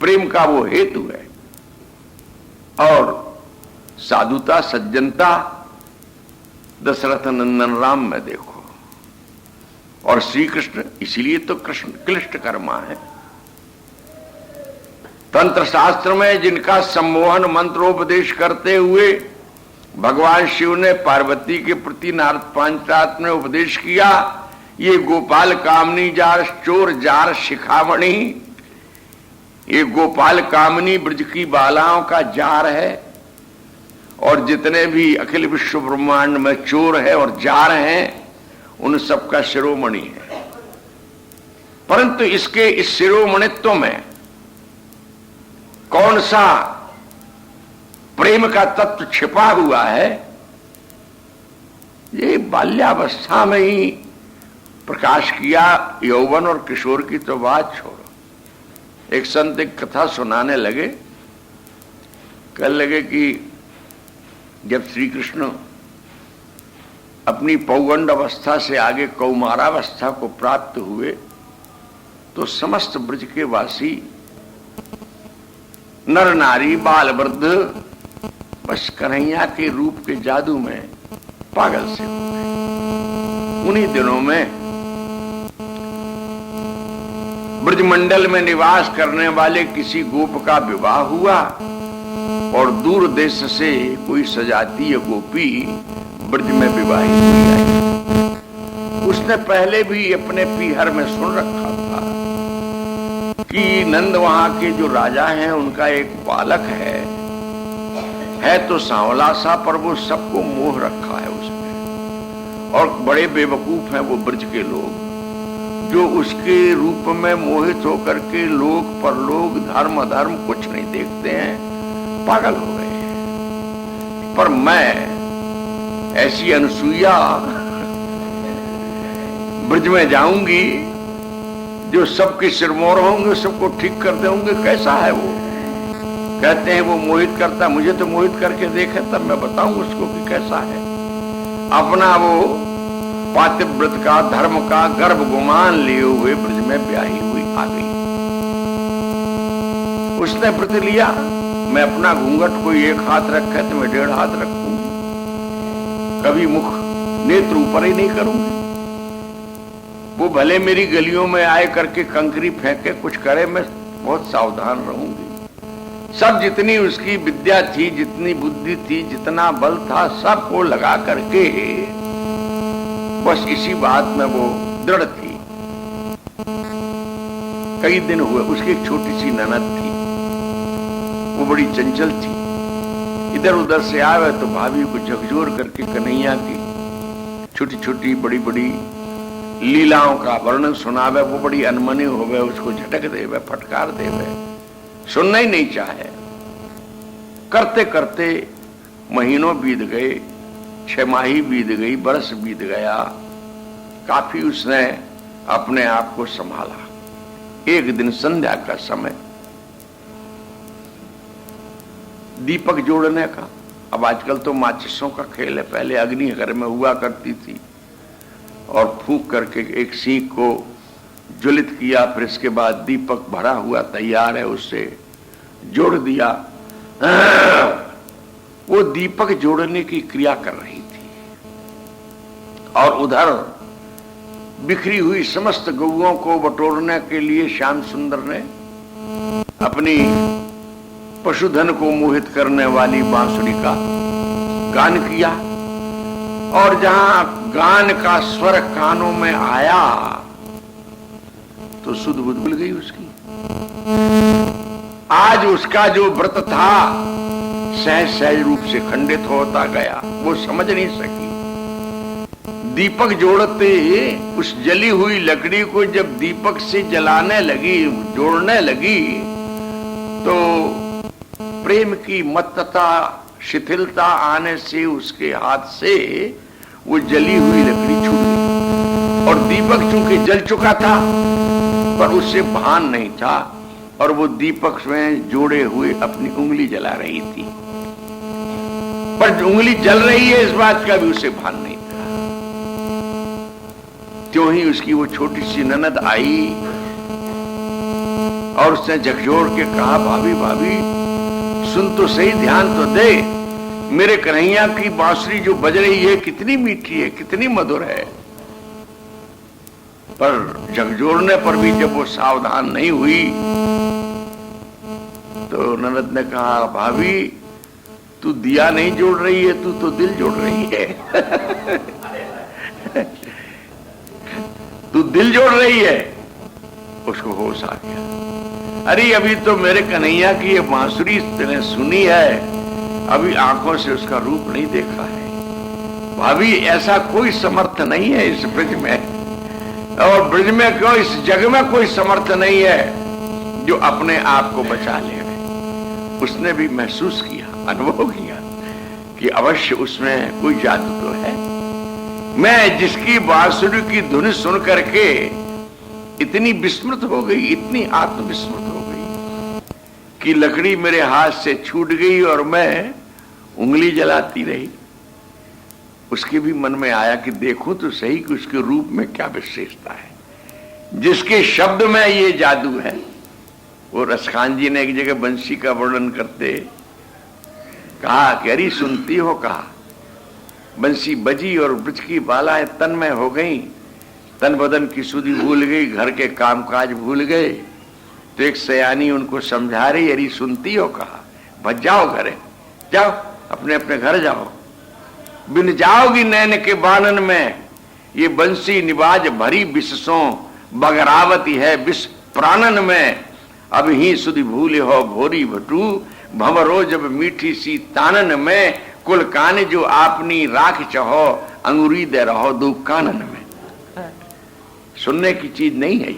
प्रेम का वो हेतु है। और साधुता सज्जनता दशरथ नंदन राम में देखो। और श्री कृष्ण इसीलिए तो कृष्ण क्लिष्ट कर्मा है। तंत्र शास्त्र में जिनका सम्मोहन मंत्रोपदेश करते हुए भगवान शिव ने पार्वती के प्रति नारद पांचरात्र में उपदेश किया, ये गोपाल कामनी जार चोर जार शिखामणि, ये गोपाल कामनी ब्रज की बालाओं का जार है और जितने भी अखिल विश्व ब्रह्मांड में चोर है और जार हैं उन सबका शिरोमणि है। परंतु इसके इस शिरोमणित्व में कौन सा प्रेम का तत्व छिपा हुआ है, ये बाल्यावस्था में ही प्रकाश किया। यौवन और किशोर की तो बात छोड़ो। एक संत एक कथा सुनाने लगे, कहने लगे कि जब श्री कृष्ण अपनी पौगंड अवस्था से आगे कौमारावस्था को प्राप्त हुए तो समस्त ब्रज के वासी नर नारी बाल वृद्ध बस कन्हैया के रूप के जादू में पागल से हो गए। उन्हीं दिनों में ब्रजमंडल में निवास करने वाले किसी गोप का विवाह हुआ और दूर देश से कोई सजातीय गोपी ब्रज में विवाहित हुई आई। उसने पहले भी अपने पीहर में सुन रखा था कि नंद वहां के जो राजा हैं उनका एक बालक है तो सांवला सा, पर वो सबको मोह रखा है उसने। और बड़े बेवकूफ हैं वो ब्रज के लोग, जो उसके रूप में मोहित होकर के लोग परलोक धर्म अधर्म कुछ नहीं देखते हैं, पागल हो गए हैं। पर मैं ऐसी अनसुईया ब्रज में जाऊंगी जो सबके सिरमौर होंगे, सबको ठीक कर देंगे। कैसा है वो? कहते हैं वो मोहित करता, मुझे तो मोहित करके देखे तब मैं बताऊं उसको कि कैसा है। अपना वो पातिव्रत का धर्म का गर्भ गुमान लिए हुए ब्रज में ब्याही हुई आ गई। उसने व्रत लिया, मैं अपना घूंघट कोई एक हाथ रखे तो मैं 1.5 हाथ रखूंगी, कभी मुख नेत्र ऊपर ही नहीं करूंगी। वो भले मेरी गलियों में आए करके कंकरी फेंके कुछ करे, मैं बहुत सावधान रहूंगी। सब जितनी उसकी विद्या थी, जितनी बुद्धि थी, जितना बल था, सबको लगा करके बस इसी बात में वो दृढ़ थी। कई दिन हुए, उसकी एक छोटी सी ननद थी, वो बड़ी चंचल थी। इधर उधर से आवे तो भाभी को झकझोर करके कन्हैया की छोटी छोटी बड़ी बड़ी लीलाओं का वर्णन सुनावे। वो बड़ी अनमनी होवे, उसको झटक देवे, फटकार देवे, सुनना ही नहीं चाहे। करते करते महीनों बीत गए, 6 माही बीत गई, बरस बीत गया। काफी उसने अपने आप को संभाला। एक दिन संध्या का समय, दीपक जोड़ने का, अब आजकल तो माचिसों का खेल है, पहले अग्नि घर में हुआ करती थी और फूंक करके एक सीख को ज्वलित किया, फिर इसके बाद दीपक भरा हुआ तैयार है, उससे जोड़ दिया। वो दीपक जोड़ने की क्रिया कर रही थी और उधर बिखरी हुई समस्त गौओं को बटोरने के लिए श्याम सुंदर ने अपनी पशुधन को मोहित करने वाली बांसुरी का गान किया। और जहां गान का स्वर कानों में आया तो सुध बुध भूल गई उसकी। आज उसका जो व्रत था सहज सहज रूप से खंडित होता गया, वो समझ नहीं सकी। दीपक जोड़ते उस जली हुई लकड़ी को जब दीपक से जलाने लगी, जोड़ने लगी, तो प्रेम की मत्तता शिथिलता आने से उसके हाथ से वो जली हुई लकड़ी छूट गई। और दीपक चूंकि जल चुका था पर उससे भान नहीं था, और वो दीपक में जोड़े हुए अपनी उंगली जला रही थी, पर उंगली जल रही है इस बात का भी उसे भान नहीं था। त्यों ही उसकी वो छोटी सी ननद आई और उसने झकझोर के कहा, भाभी भाभी सुन तो सही, ध्यान तो दे, मेरे कन्हैया की बांसुरी जो बज रही है कितनी मीठी है, कितनी मधुर है। पर झकझोरने पर भी जब वो सावधान नहीं हुई तो ननद ने कहा, भाभी तू दिया नहीं जोड़ रही है, तू तो दिल जोड़ रही है। तू दिल जोड़ रही है। उसको होश आ गया, अरे अभी तो मेरे कन्हैया की ये बांसुरी तूने सुनी है, अभी आंखों से उसका रूप नहीं देखा है। भाभी ऐसा कोई समर्थ नहीं है इस ब्रज में, और ब्रज में क्यों, इस जग में कोई समर्थ नहीं है जो अपने आप को बचा ले। उसने भी महसूस किया, अनुभव किया कि अवश्य उसमें कोई जादू तो है। मैं जिसकी बांसुरी की धुन सुन करके इतनी विस्मृत हो गई, इतनी आत्मविस्मृत हो गई कि लकड़ी मेरे हाथ से छूट गई और मैं उंगली जलाती रही। उसके भी मन में आया कि देखूं तो सही कि उसके रूप में क्या विशेषता है, जिसके शब्द में ये जादू है। वो रसखान जी ने एक जगह बंसी का वर्णन करते कहा कि अरे सुनती हो, कहा बंसी बजी और ब्रज की बालाएं तन में हो गई, तन बदन की सुधि भूल गई, घर के कामकाज भूल गए। तो एक सयानी उनको समझा रही, अरे सुनती हो, कहा भज जाओ घरे, जाओ अपने अपने घर जाओ, बिन जाओगी नैन के बानन में, ये बंसी निबाज भरी बिससों, बगरावती है विष प्राणन में, अब ही सुधि भूले हो भोरी भटू, भंवरो जब मीठी सी तानन में, कुल कान जो आपनी राख चहो, अंगूरी दे रहो दो कानन में। सुनने की चीज नहीं है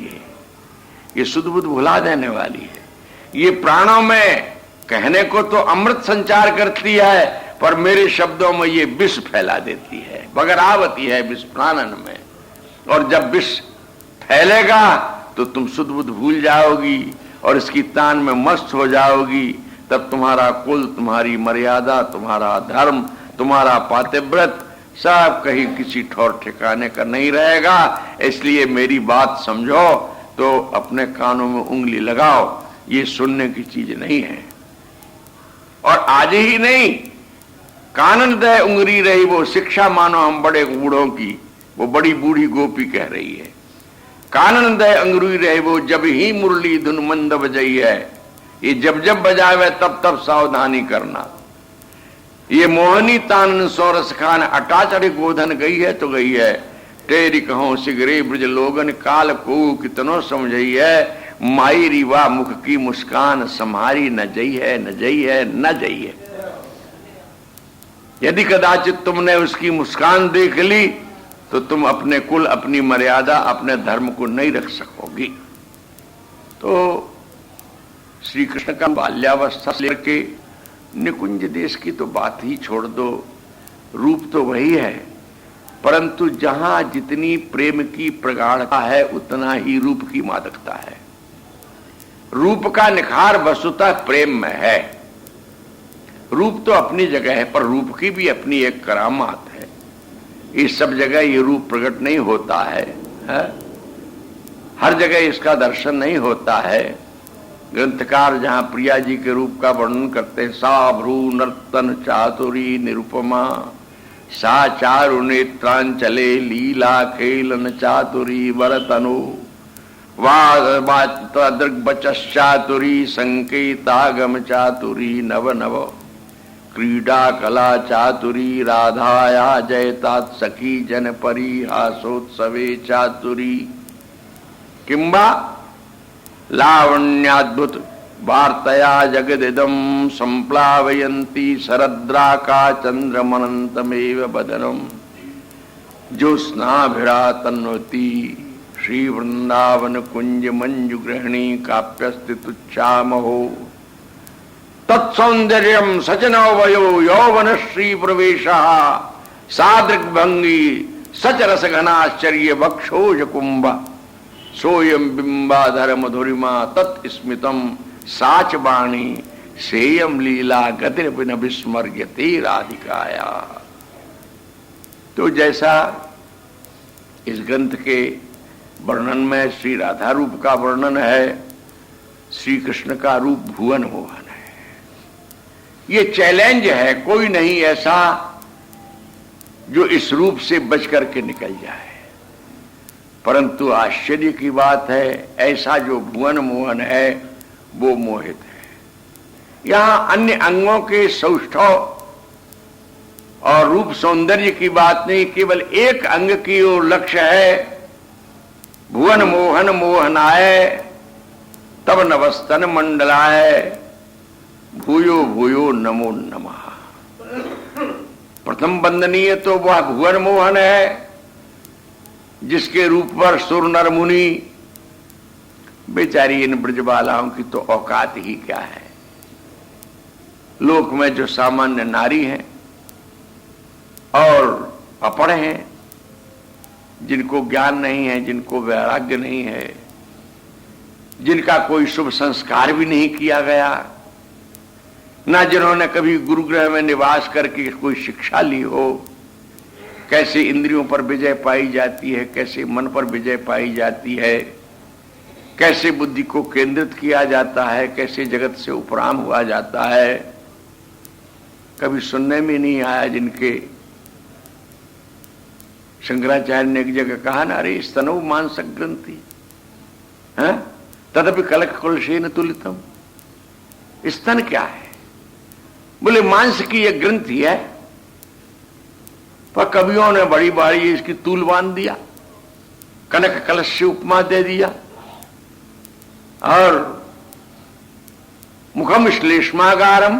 ये सुध बुध भुला देने वाली है। ये प्राणों में कहने को तो अमृत संचार करती है, पर मेरे शब्दों में ये विष फैला देती है, बगरावती है विष प्राणन में। और जब विष फैलेगा तो तुम सुध बुध भूल जाओगी और इसकी तान में मस्त हो जाओगी। तब तुम्हारा कुल, तुम्हारी मर्यादा, तुम्हारा धर्म, तुम्हारा पातिव्रत सब कहीं किसी ठौर ठिकाने का नहीं रहेगा। इसलिए मेरी बात समझो तो अपने कानों में उंगली लगाओ, ये सुनने की चीज नहीं है। और आज ही नहीं, कानन दे उंगली रही, वो शिक्षा मानो हम बड़े बूढ़ों की, वो बड़ी बूढ़ी गोपी कह रही है। कानन दे अंगुरी रहे, वो जब ही मुरली धुन मंद बजई है, ये जब जब बजावे तब तब सावधानी करना। ये मोहनी तानन सोरस खान, अटाचड़ी गोधन गई है तो गई है, तेरी कहो सिगरे ब्रज लोगन, काल को कितनो समझई है, माई रीवा मुख की मुस्कान, सम्हारी न जई है, न जई है, न जई है। यदि कदाचित तुमने उसकी मुस्कान देख ली तो तुम अपने कुल, अपनी मर्यादा, अपने धर्म को नहीं रख सकोगी। तो श्री कृष्ण का बाल्यावस्था से लेकर निकुंज देश की तो बात ही छोड़ दो, रूप तो वही है, परंतु जहां जितनी प्रेम की प्रगाढ़ता है उतना ही रूप की मादकता है। रूप का निखार वस्तुतः प्रेम में है। रूप तो अपनी जगह है, पर रूप की भी अपनी एक करामात है। इस सब जगह ये रूप प्रकट नहीं होता है, हर जगह इसका दर्शन नहीं होता है। ग्रंथकार जहां प्रिया जी के रूप का वर्णन करते हैं, सा भ्रू नर्तन चातुरी निरुपमा, सा चारु नेत्रांचले लीला खेलन चातुरी वरतनु, दृग्बचातुरी संकेतागम चातुरी नव नव, क्रीडा कला चातुरी राधाया जयतात सखी जन परी हासोत्सवे चातुरी, किंबा लावण्याद्भुत वार्तया जगदिदं संप्लावयन्ती शरद्रा का चंद्रमनंतमेव बदनम, ज्योत्स्नाभिरा तन्वती श्री वृंदावन कुंज मंजु गृहिणी काप्यस्ति तुच्छामहो, तत्सौंदर्यम सचनवयो यौवन श्री प्रवेशः, सादृग्भंगी सचरस घनाश्चर्य वक्षोज कुंभ, सोयम बिंबाधर मधुरिमा तत्स्मितम साच वाणी, सेयम लीला गतिर बिन विस्मर्यते राधिकाया। तो जैसा इस ग्रंथ के वर्णन में श्री राधा रूप का वर्णन है, श्री कृष्ण का रूप भुवन मोहन है। ये चैलेंज है, कोई नहीं ऐसा जो इस रूप से बच करके निकल जाए। परंतु आश्चर्य की बात है, ऐसा जो भुवन मोहन है वो मोहित है। यहां अन्य अंगों के सौष्ठव और रूप सौंदर्य की बात नहीं, केवल एक अंग की ओर लक्ष्य है। भुवन मोहन मोहनाय तब नवस्तन मंडलाय भूयो भूयो नमो नमः। प्रथम वंदनीय तो वह भुवन मोहन है जिसके रूप पर सुर नर मुनि, बेचारी इन ब्रजबालाओं की तो औकात ही क्या है। लोक में जो सामान्य नारी हैं और अपढ़ हैं, जिनको ज्ञान नहीं है, जिनको वैराग्य नहीं है, जिनका कोई शुभ संस्कार भी नहीं किया गया, ना जिन्होंने कभी गुरुगृह में निवास करके कोई शिक्षा ली हो, कैसे इंद्रियों पर विजय पाई जाती है, कैसे मन पर विजय पाई जाती है, कैसे बुद्धि को केंद्रित किया जाता है, कैसे जगत से उपराम हुआ जाता है, कभी सुनने में नहीं आया। जिनके शंकराचार्य ने एक जगह कहा ना, अरे स्तनौ मांसक ग्रंथि तदपि कलक कुलशेन तुलितम। स्तन क्या है? बोले मांस की एक ग्रंथि है, पर कवियों ने बड़ी बारी इसकी तूल बांध दिया, कनक कलश से उपमा दे दिया, और मुखम श्लेष्मागारम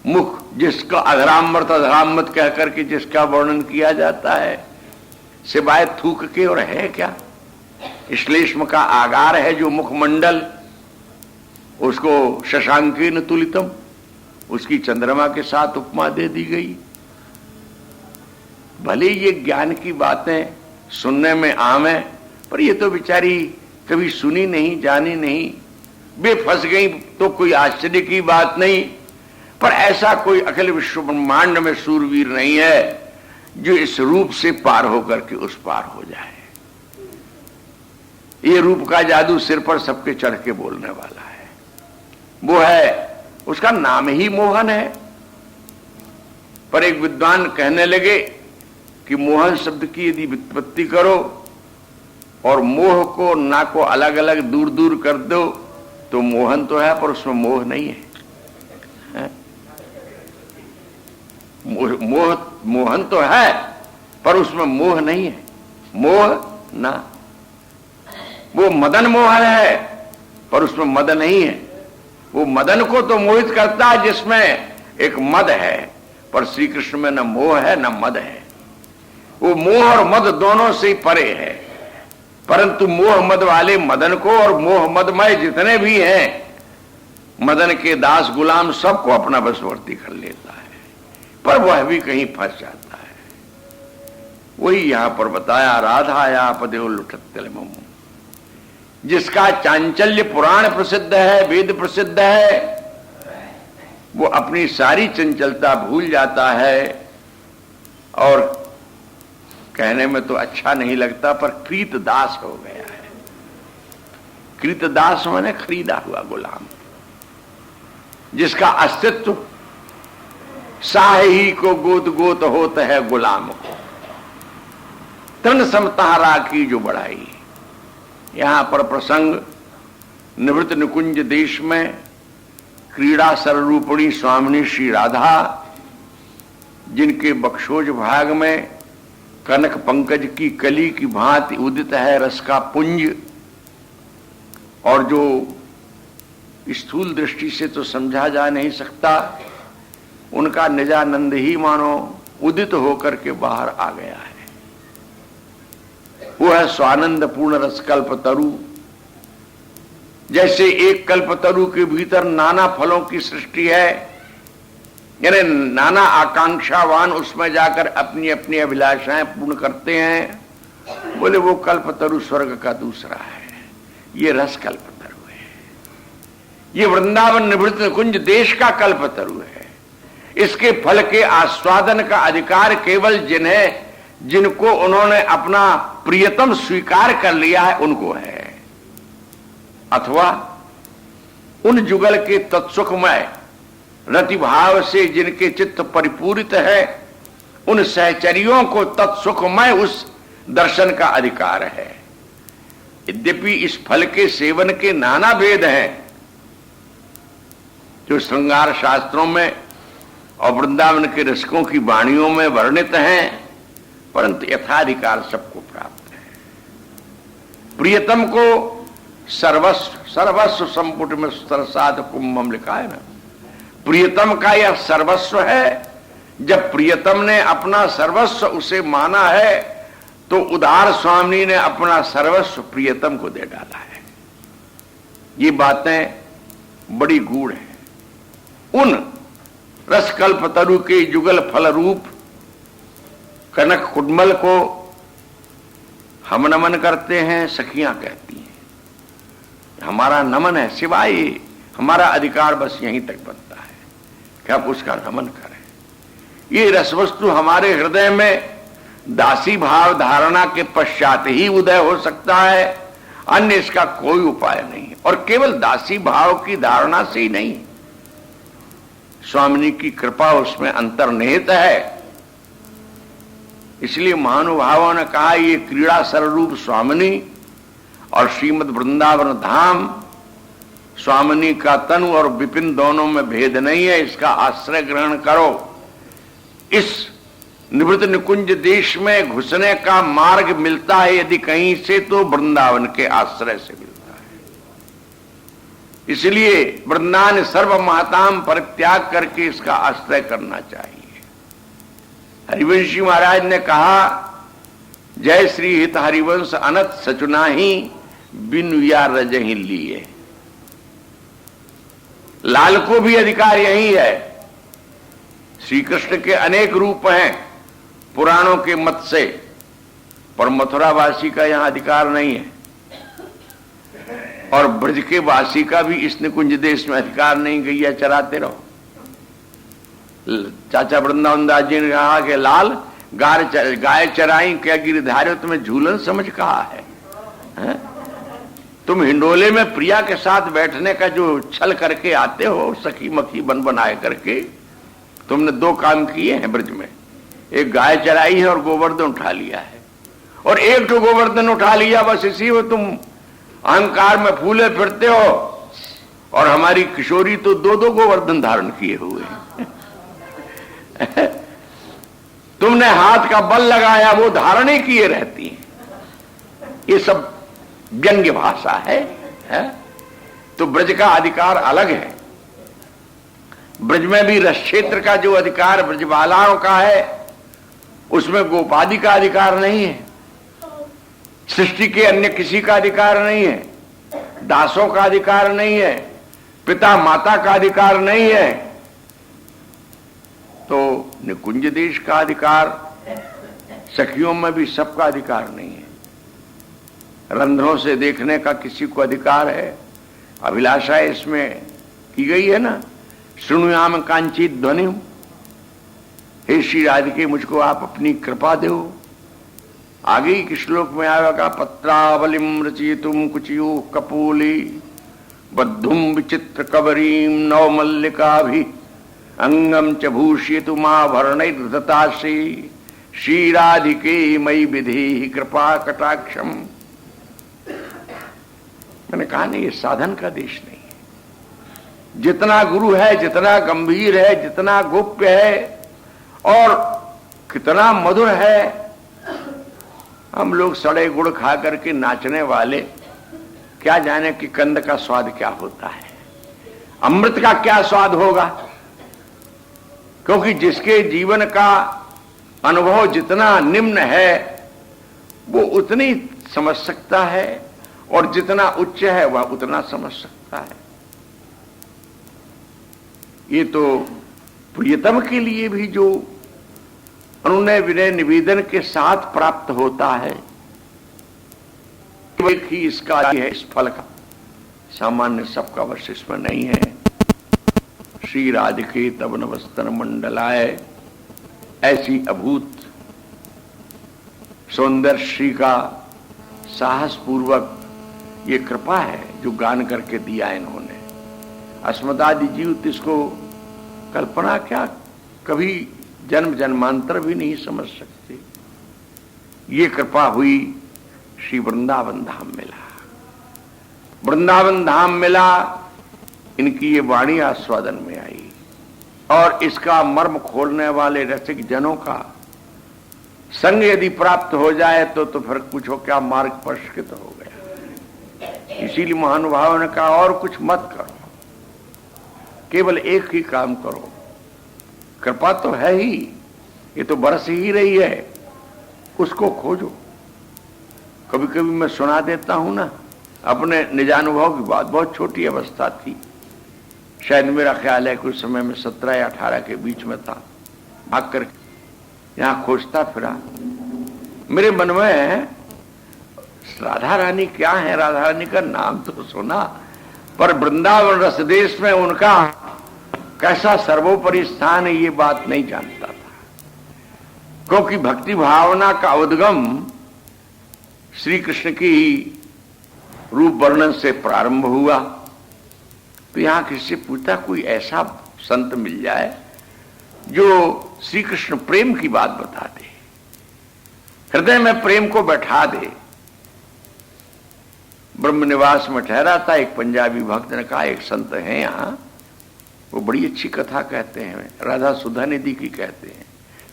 मुख जिसका अधरामृत अधरामृत कह करके जिसका वर्णन किया जाता है, सिवाय थूक के और है क्या? श्लेष्म का आगार है जो मुखमंडल, उसको शशांकेन तुलितम, उसकी चंद्रमा के साथ उपमा दे दी गई। भले ये ज्ञान की बातें सुनने में आम है, पर ये तो बेचारी कभी सुनी नहीं, जानी नहीं, वे फंस गई तो कोई आश्चर्य की बात नहीं। पर ऐसा कोई अखिल विश्व ब्रह्मांड में सूरवीर नहीं है जो इस रूप से पार होकर के उस पार हो जाए। ये रूप का जादू सिर पर सबके चढ़ के बोलने वाला है, वो है, उसका नाम ही मोहन है। पर एक विद्वान कहने लगे कि मोहन शब्द की यदि व्युत्पत्ति करो और मोह को ना को अलग अलग दूर दूर कर दो तो मोहन तो है पर उसमें मोह नहीं है। मोहन तो है पर उसमें मोह नहीं है। मोह ना, वो मदन मोहन है पर उसमें मद नहीं है। वो मदन को तो मोहित करता है जिसमें एक मद है, पर श्री कृष्ण में न मोह है न मद है। वो मोह और मद दोनों से परे है, परंतु मोह मद वाले मदन को और मोह मदमय जितने भी हैं, मदन के दास गुलाम सबको अपना वशवर्ती कर लेता है, पर वह भी कहीं फंस जाता है। वही यहां पर बताया, राधाया पदेव लुठत्तलमम, जिसका चांचल्य पुराण प्रसिद्ध है, वेद प्रसिद्ध है, वो अपनी सारी चंचलता भूल जाता है और कहने में तो अच्छा नहीं लगता पर कृतदास हो गया है। कृतदास माने खरीदा हुआ गुलाम, जिसका अस्तित्व साह ही को गोत गोत होता है गुलाम को। तन समता राखी जो बढ़ाई। यहां पर प्रसंग निवृत्त निकुंज देश में क्रीड़ा सर्वरूपिणी स्वामिनी श्री राधा, जिनके बक्षोज भाग में कनक पंकज की कली की भांति उदित है रस का पुंज, और जो स्थूल दृष्टि से तो समझा जा नहीं सकता, उनका निजानंद ही मानो उदित होकर के बाहर आ गया है। वो है स्वानंद पूर्ण रस कल्प तरु। जैसे एक कल्प तरु के भीतर नाना फलों की सृष्टि है, यानी नाना आकांक्षावान उसमें जाकर अपनी अपनी अभिलाषाएं पूर्ण करते हैं, बोले वो कल्प तरु स्वर्ग का दूसरा है, ये रस कल्प तरु है। ये वृंदावन निवृत्त निकुंज देश का कल्प तरु है। इसके फल के आस्वादन का अधिकार केवल जिनको उन्होंने अपना प्रियतम स्वीकार कर लिया है उनको है। अथवा उन जुगल के तत्सुखमय रतिभाव से जिनके चित्त परिपूरित है, उन सहचरियों को तत्सुखमय उस दर्शन का अधिकार है। यद्यपि इस फल के सेवन के नाना भेद हैं जो श्रृंगार शास्त्रों में और वृंदावन के रसिकों की वाणियों में वर्णित हैं, परंतु यथाधिकार सबको प्राप्त है। प्रियतम को सर्वस्व संपुट में सरसाद कुंभम लिखा है ना, प्रियतम का यह सर्वस्व है। जब प्रियतम ने अपना सर्वस्व उसे माना है तो उदार स्वामी ने अपना सर्वस्व प्रियतम को दे डाला है। ये बातें बड़ी गूढ़ हैं। उन रसकल्प तरु के जुगल फल रूप कनक कुडमल को हम नमन करते हैं, सखियां कहती हैं हमारा नमन है, सिवाय हमारा अधिकार बस यहीं तक बनता है कि आप उसका नमन करें। ये रसवस्तु हमारे हृदय में दासी भाव धारणा के पश्चात ही उदय हो सकता है, अन्य इसका कोई उपाय नहीं है। और केवल दासी भाव की धारणा से ही नहीं, स्वामिनी की कृपा उसमें अंतर्निहित है। इसलिए महानुभावों ने कहा ये क्रीड़ा स्वरूप स्वामिनी और श्रीमद वृंदावन धाम, स्वामिनी का तनु और विपिन दोनों में भेद नहीं है, इसका आश्रय ग्रहण करो। इस निवृत्त निकुंज देश में घुसने का मार्ग मिलता है यदि कहीं से, तो वृंदावन के आश्रय से मिलता है। इसलिए वृंदावन सर्व महताम परित्याग करके इसका आश्रय करना चाहिए। हरिवंशी महाराज ने कहा, जय श्री हित हरिवंश अनत सचुनाही बिनु या रजही लिए। लाल को भी अधिकार यही है। श्री कृष्ण के अनेक रूप हैं पुराणों के मत से, पर मथुरावासी का यहां अधिकार नहीं है, और ब्रज के वासी का भी इस निकुंज देश में अधिकार नहीं। गैया चराते रहो। चाचा वृंदावन दास जी ने कहा कि लाल गाय चराई क्या गिरधारी, तुम्हें झूलन समझ कहा है? तुम हिंडोले में प्रिया के साथ बैठने का जो छल करके आते हो, सखी मखी बन बनाए करके, तुमने दो काम किए हैं ब्रज में। एक गाय चराई है और गोवर्धन उठा लिया है, और एक तो गोवर्धन उठा लिया, बस इसी में तुम अहंकार में फूले फिरते हो। और हमारी किशोरी तो दो दो गोवर्धन धारण किए हुए हैं। तुमने हाथ का बल लगाया, वो धारणे किए रहती हैं। ये सब व्यंग्य भाषा है? तो ब्रज का अधिकार अलग है। ब्रज में भी रस क्षेत्र का जो अधिकार ब्रजबालाओं का है, उसमें गोपादि का अधिकार नहीं है, सृष्टि के अन्य किसी का अधिकार नहीं है, दासों का अधिकार नहीं है, पिता माता का अधिकार नहीं है। तो निकुंज देश का अधिकार, सखियों में भी सबका अधिकार नहीं है। रंध्रों से देखने का किसी को अधिकार है। अभिलाषा इसमें की गई है ना, शृणुयाम कांचित ध्वनि, हे श्री राधिके मुझको आप अपनी कृपा दो। आगे ही श्लोक में आएगा, पत्रावलिम रचितुम कुचियो कपूली बद्धुम विचित्र कबरीम नव मल्लिका भी अंगम च भूषितुमाभरणैर्धतासी श्री राधिके मयि विधि कृपा कटाक्षम। मैंने कहा नहीं, ये साधन का देश नहीं है। जितना गुरु है, जितना गंभीर है, जितना गोप्य है और कितना मधुर है, हम लोग सड़े गुड़ खा करके नाचने वाले क्या जाने कि कंद का स्वाद क्या होता है, अमृत का क्या स्वाद होगा। क्योंकि जिसके जीवन का अनुभव जितना निम्न है वो उतनी समझ सकता है, और जितना उच्च है वह उतना समझ सकता है। ये तो प्रियतम के लिए भी जो अनुनय विनय निवेदन के साथ प्राप्त होता है, एक ही इसका है, इस फल का। सामान्य सबका वर्ष इसमें नहीं है। श्री राधिके तब नवस्तन मंडलाय, ऐसी अभूत सौंदर्य श्री का साहस पूर्वक ये कृपा है जो गान करके दिया इन्होंने। अस्मदादि जीव तो इसको कल्पना क्या, कभी जन्म जन्मांतर भी नहीं समझ सकते। ये कृपा हुई, श्री वृंदावन धाम मिला, वृंदावन धाम मिला, इनकी ये वाणी आस्वादन में आई और इसका मर्म खोलने वाले रसिक जनों का संग यदि प्राप्त हो जाए तो फिर कुछ हो क्या, मार्ग परिष्कृत हो गया। इसीलिए महानुभावों ने कहा और कुछ मत करो, केवल एक ही काम करो। कृपा तो है ही, ये तो बरस ही रही है, उसको खोजो। कभी कभी मैं सुना देता हूं ना अपने निजानुभव की बात। बहुत छोटी अवस्था थी, शायद मेरा ख्याल है कुछ समय में 17 या 18 के बीच में था। भाग कर यहां खोजता फिरा, मेरे मन में राधा रानी क्या है, राधा रानी का नाम तो सुना, पर वृंदावन रस देश में उनका कैसा सर्वोपरि स्थान है ये बात नहीं जानता था। क्योंकि भक्ति भावना का उद्गम श्री कृष्ण की रूप वर्णन से प्रारंभ हुआ। तो यहां किसी से पूछता कोई ऐसा संत मिल जाए जो श्री कृष्ण प्रेम की बात बता दे, हृदय में प्रेम को बैठा दे। ब्रह्म निवास में ठहरा था, एक पंजाबी भक्त ने कहा एक संत हैं यहां, वो बड़ी अच्छी कथा कहते हैं, राधा सुधा निधि की कहते हैं,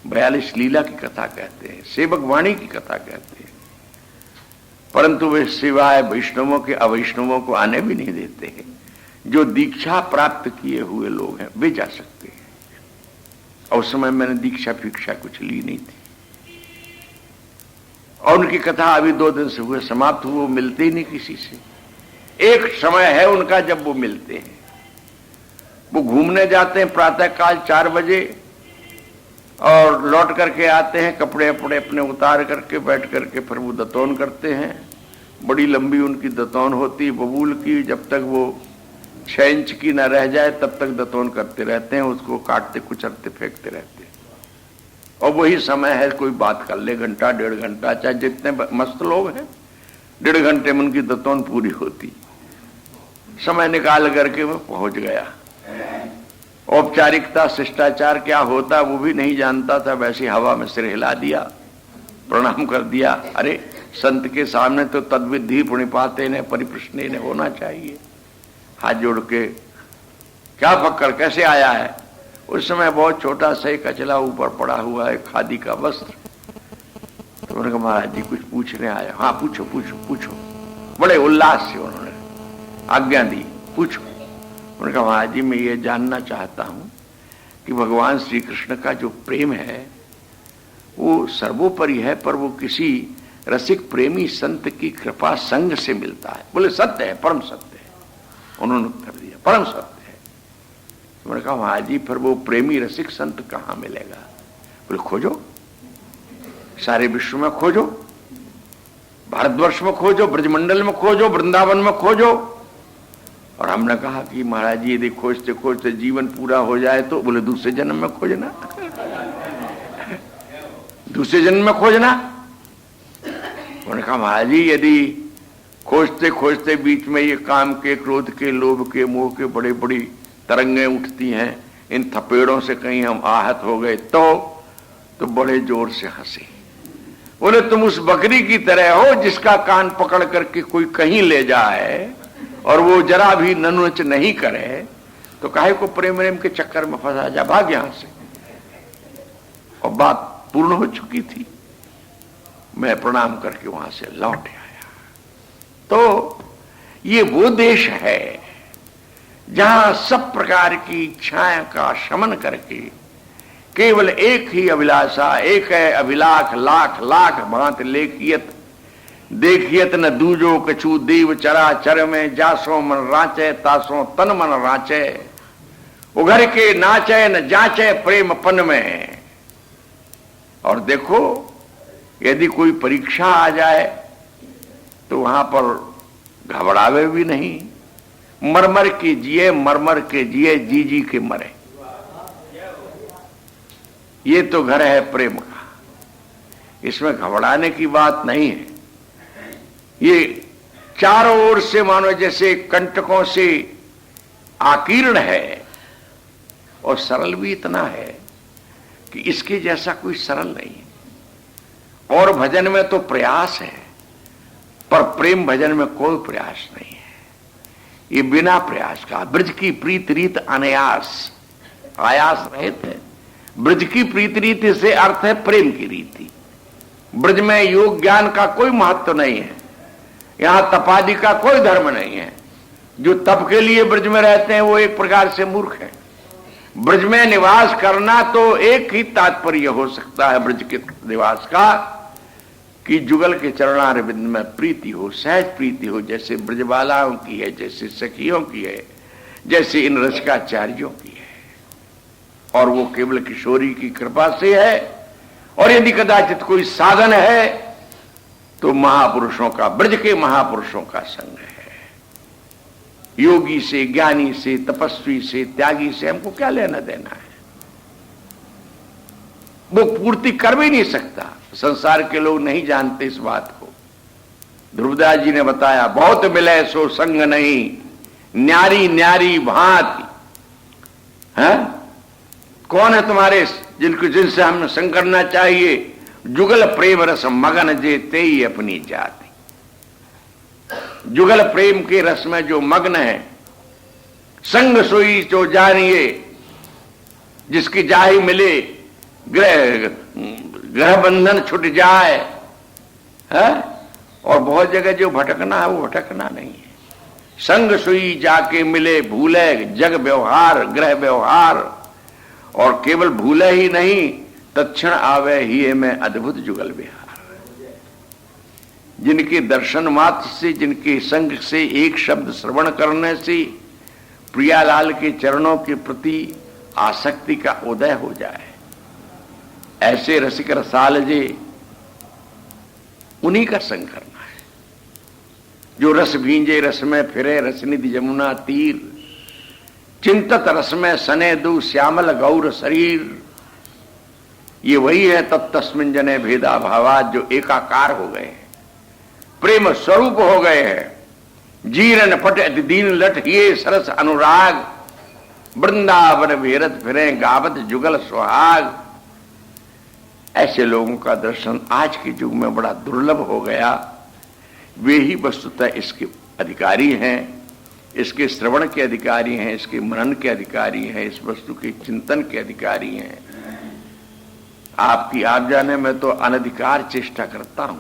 42 लीला की कथा कहते हैं, सेवक वाणी की कथा कहते हैं, परंतु वे सिवाय वैष्णवों के अवैष्णवों को आने भी नहीं देते हैं। जो दीक्षा प्राप्त किए हुए लोग हैं वे जा सकते हैं। और उस समय मैंने दीक्षा फीक्षा कुछ ली नहीं थी और उनकी कथा अभी 2 दिन से हुए समाप्त हुए, वो मिलते ही नहीं किसी से। एक समय है उनका जब वो मिलते हैं, वो घूमने जाते हैं प्रातःकाल 4 बजे और लौट करके आते हैं, कपड़े अपने अपने उतार करके बैठ करके फिर वो दतौन करते हैं। बड़ी लंबी उनकी दतौन होती है बबूल की, जब तक वो 6 इंच की न रह जाए तब तक दतौन करते रहते हैं, उसको काटते कुचरते फेंकते रहते हैं। और वही समय है, कोई बात कर ले घंटा 1.5 घंटा, चाहे जितने मस्त लोग हैं 1.5 घंटे में उनकी दतौन पूरी होती। समय निकाल करके वो पहुंच गया। औपचारिकता शिष्टाचार क्या होता वो भी नहीं जानता था, वैसे हवा में सिर हिला दिया, प्रणाम कर दिया। अरे संत के सामने तो तद्विधि प्रणिपाते ने परिप्रश्ने ने होना चाहिए। हाथ जोड़ के क्या पकड़ कैसे आया है। उस समय बहुत छोटा सा एक कचला ऊपर पड़ा हुआ है, खादी का वस्त्र। तो उन्होंने कहा महाराज जी कुछ पूछने आया। हाँ पूछो पूछो पूछो। बड़े उल्लास से उन्होंने आज्ञा दी, पूछो। उन्होंने कहा महाराज जी मैं ये जानना चाहता हूं कि भगवान श्री कृष्ण का जो प्रेम है वो सर्वोपरि है, पर वो किसी रसिक प्रेमी संत की कृपा संग से मिलता है। बोले सत्य है, परम सत्य है। उन्होंने उत्तर दिया परम सत्य है। तो मैंने कहा महाराज जी फिर वो प्रेमी रसिक संत कहां मिलेगा। बोले खोजो, सारे विश्व में खोजो, भारतवर्ष में खोजो, ब्रजमंडल में खोजो, वृंदावन में खोजो। और हमने कहा कि महाराज जी यदि खोजते खोजते जीवन पूरा हो जाए तो। बोले दूसरे जन्म में खोजना दूसरे जन्म में खोजना। उन्होंने कहा महाराज जी यदि खोजते खोजते बीच में ये काम के, क्रोध के, लोभ के, मोह के बड़े बड़ी तरंगें उठती हैं, इन थपेड़ों से कहीं हम आहत हो गए तो बड़े जोर से हंसे। बोले तुम उस बकरी की तरह हो जिसका कान पकड़ करके कोई कहीं ले जाए और वो जरा भी ननुच नहीं करे, तो काहे को प्रेम प्रेम के चक्कर में फंसा जा, भाग यहां से। और बात पूर्ण हो चुकी थी। मैं प्रणाम करके वहां से लौट आया। तो ये वो देश है जहां सब प्रकार की इच्छाएं का शमन करके केवल एक ही अभिलाषा, एक है अभिलाख, लाख लाख भांत लेखियत देखियत न दूजो कछु देव चरा चर में, जासो मन राचे तासो तन मन राचे, उघर के नाचे न जाचे प्रेम पन में। और देखो यदि कोई परीक्षा आ जाए तो वहां पर घबरावे भी नहीं, मरमर के जिए, मरमर के जिए, जी जी के मरे। ये तो घर है प्रेम का, इसमें घबराने की बात नहीं है। ये चारों ओर से मानो जैसे कंटकों से आकीर्ण है, और सरल भी इतना है कि इसके जैसा कोई सरल नहीं है। और भजन में तो प्रयास है, पर प्रेम भजन में कोई प्रयास नहीं है। ये बिना प्रयास का, ब्रज की प्रीत रीत अनायास, आयास रहित है। ब्रज की प्रीत रीति से अर्थ है प्रेम की रीति। ब्रज में योग ज्ञान का कोई महत्व नहीं है, यहां तपादि का कोई धर्म नहीं है। जो तप के लिए ब्रज में रहते हैं वो एक प्रकार से मूर्ख है। ब्रज में निवास करना तो एक ही तात्पर्य हो सकता है ब्रज के निवास का, कि जुगल के चरणारविंद में प्रीति हो, सहज प्रीति हो, जैसे ब्रजबालाओं की है, जैसे सखियों की है, जैसे इन रसिकाचार्यों की है। और वो केवल किशोरी की कृपा से है। और यदि कदाचित कोई साधन है तो महापुरुषों का, ब्रज के महापुरुषों का संग है। योगी से, ज्ञानी से, तपस्वी से, त्यागी से हमको क्या लेना देना है? वो पूर्ति कर भी नहीं सकता। संसार के लोग नहीं जानते इस बात को। ध्रुवदास जी ने बताया, बहुत मिले सो संग नहीं, न्यारी न्यारी भांति। है कौन है तुम्हारे जिनसे हमें संग करना चाहिए? जुगल प्रेम रस मगन जे तेई अपनी जाति। जुगल प्रेम के रस में जो मग्न है, संग सोई जो जानिए, जिसकी जाहि मिले ग्रह बंधन छुट जाए है। और बहुत जगह जो भटकना है वो भटकना नहीं है। संग सोई जाके मिले, भूले जग व्यवहार ग्रह व्यवहार। और केवल भूले ही नहीं, तत्क्षण आवे ही में अद्भुत जुगल विहार। जिनके दर्शन मात्र से, जिनके संग से, एक शब्द श्रवण करने से प्रियालाल के चरणों के प्रति आसक्ति का उदय हो जाए, ऐसे रसिक रसाल जे, उन्हीं का संग करना है। जो रस भींजे रस में फिरे, रसनिधि यमुना तीर, चिंतत रस में सने दू श्यामल गौर शरीर। ये वही है तत्तस्मिन् जने भेदा भावात, जो एकाकार हो गए हैं, प्रेम स्वरूप हो गए हैं। जीरन पट अति दीन लट ये सरस अनुराग, वृंदावन भेरत फिरे गावत जुगल सुहाग। ऐसे लोगों का दर्शन आज के युग में बड़ा दुर्लभ हो गया। वे ही वस्तुतः इसके अधिकारी हैं, इसके श्रवण के अधिकारी हैं, इसके मनन के अधिकारी हैं, इस वस्तु के चिंतन के अधिकारी हैं। आपकी आप जाने में तो अनधिकार चेष्टा करता हूं,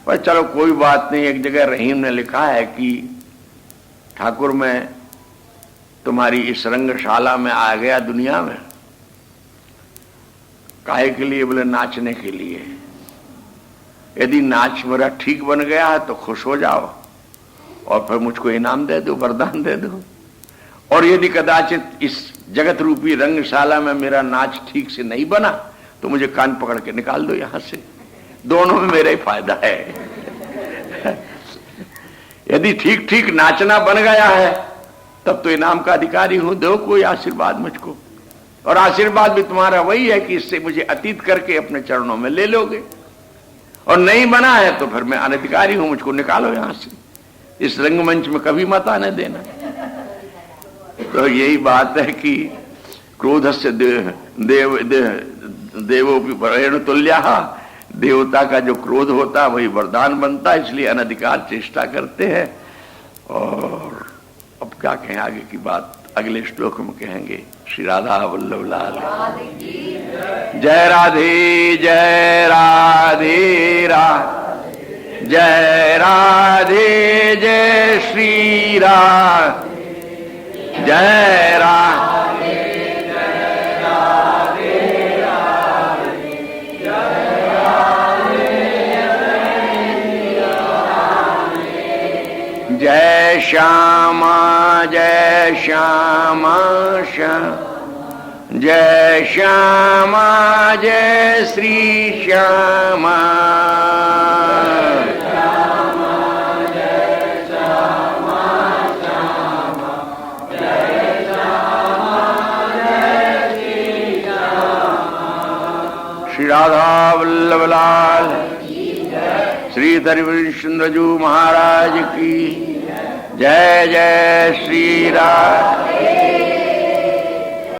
पर चलो कोई बात नहीं। एक जगह रहीम ने लिखा है कि ठाकुर मैं तुम्हारी इस रंगशाला में आ गया दुनिया में, काहे के लिए? बोले नाचने के लिए। यदि नाच मेरा ठीक बन गया है तो खुश हो जाओ और फिर मुझको इनाम दे दो, वरदान दे दो। और यदि कदाचित इस जगत रूपी रंगशाला में मेरा नाच ठीक से नहीं बना तो मुझे कान पकड़ के निकाल दो यहां से। दोनों में मेरा ही फायदा है। यदि ठीक ठीक नाचना बन गया है तब तो इनाम का अधिकारी हूं, दो कोई आशीर्वाद मुझको। और आशीर्वाद भी तुम्हारा वही है कि इससे मुझे अतीत करके अपने चरणों में ले लोगे। और नहीं बना है तो फिर मैं अनधिकारी हूं, मुझको निकालो यहां से। इस रंगमंच में कभी मत आने देना। तो यही बात है कि क्रोध से देवों तुल्या, देवता का जो क्रोध होता है वही वरदान बनता है, इसलिए अनधिकार चेष्टा करते हैं। और अब क्या कहें, आगे की बात अगले श्लोक में कहेंगे। श्री राधा वल्लभ लाल जय राधे जय राधे राधे जय राधे जय श्री राधे जय राधे जय राधे राधे जय राधे जय श्यामा जय श्यामा श्याम जय श्यामा जय श्री श्यामा श्री राधा वल्लभ लाल श्रीधर सुंदरजू महाराज की जय। जय श्री राम।